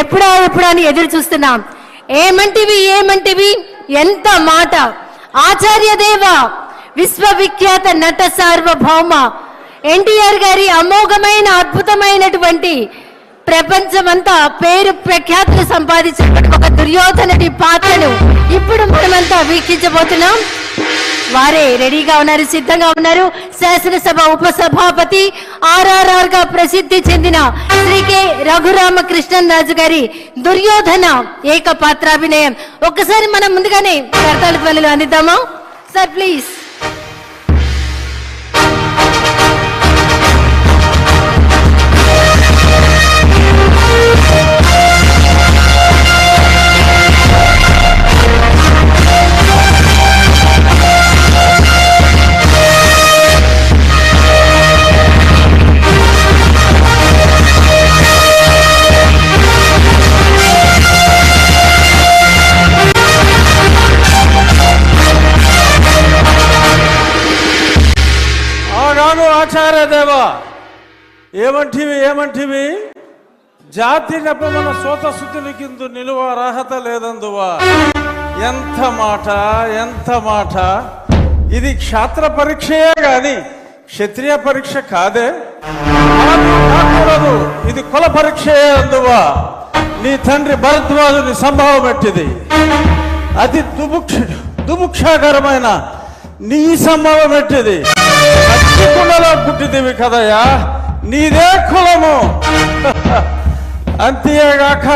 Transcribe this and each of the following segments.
ఎప్పుడా అని ఎదురు చూస్తున్నాం. ఏమంటివి ఎంత మాట. ఆచార్య దేవ విశ్వవిఖ్యాత నట సార్వభౌమ ఎన్టీఆర్ గారి అమోఘమైన అద్భుతమైనటువంటి ప్రపంచమంతా పేరు ప్రఖ్యాతులు సంపాదించిన ఒక దుర్యోధనుడి పాత్రను ఇప్పుడు మనమంతా వీక్షించబోతున్నాం. వారే రెడీగా ఉన్నారు, సిద్ధంగా ఉన్నారు. శాసనసభ ఉపసభాపతి RRR గా ప్రసిద్ధి చెందిన శ్రీ కె రఘురామకృష్ణన్ రాజు గారి దుర్యోధన ఏకపాత్రాభినయం. ఒక్కసారి మనం ముందుగానే కర్తాళ ధ్వనులు అందిద్దామా సార్, ప్లీజ్. ఆచార్య దేవ ఏమంటివి జాతి నెపమన సోత శుద్ధుని కింద నిలువ అర్హత లేదందువా. ఎంత మాట. ఇది క్షాత్ర పరీక్షయే గాని క్షత్రియ పరీక్ష కాదే. ఇది కుల పరీక్షయే అందువా. నీ తండ్రి భరద్వాజుని సంభవం ఎట్టిది. అతి దుముక్షాకరమైన నీ సంభవం ఎట్టిది. కులలో పుట్టిదివి కదయ్యా, నీదే కులము. అంతేగాక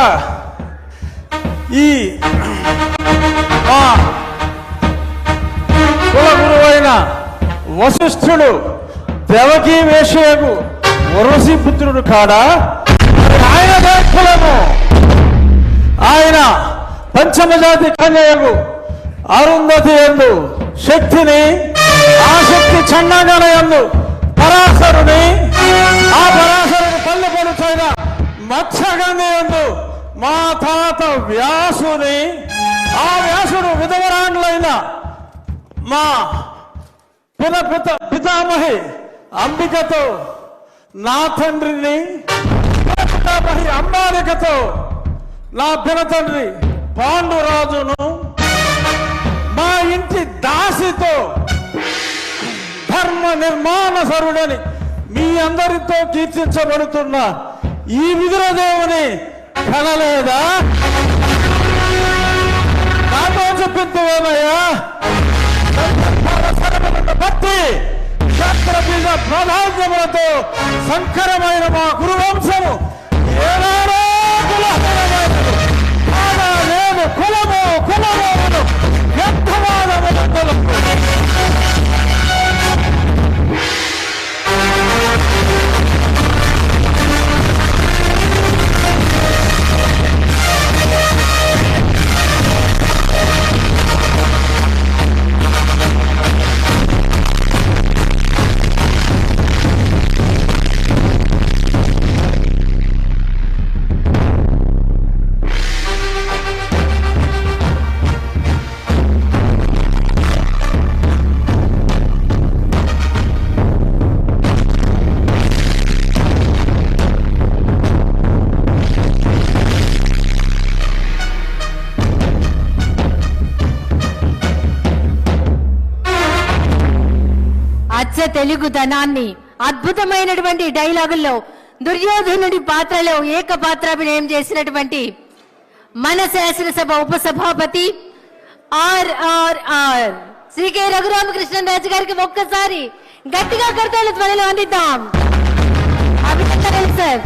ఈ మా కుల గురువైన వశిష్ఠుడు దేవకీ వేషయకు వరసి పుత్రుడు కాడా, ఆయనదే కులము. ఆయన పంచమజాతి కన్యకు అరుంధతి యందు శక్తిని, ఆ శక్తి చండాగల యందు పరాశరుని, ఆ పరాశరుని పల్లె పడుచైన మత్స్యగంధి యందు మా తాత వ్యాసుని, ఆ వ్యాసుడు విధవరాండ్లైన మా పితామహి అంబికతో నా తండ్రిని, పితామహి అంబాలికతో నా పినతండ్రి పాండురాజును, మా ఇంటి దాసితో ధర్మ నిర్మాణ సరుడని మీ అందరితో కీర్తించబడుతున్న ఈ విదురదేవుని కనలేదా? నాతో చెప్పిందేమయ్యా. భక్తి క్షత్రబీజ ప్రాధాన్యములతో సంకరమైన మా గురువంశము ఏనాడో కులహీనమైనది. లేదు కులము వ్యర్థవాదములకు. తెలుగుదనాన్ని అద్భుతమైనటువంటి డైలాగుల్లో దుర్యోధనుడి పాత్రలో ఏకపాత్రాభినయం చేసినటువంటి మన శాసనసభ ఉపసభాపతి RRR శ్రీ కె రఘురామకృష్ణన్ రాజు గారికి ఒక్కసారి గట్టిగా కర్తాళ ధ్వనులు అందిద్దాం. అభినందనలు సార్.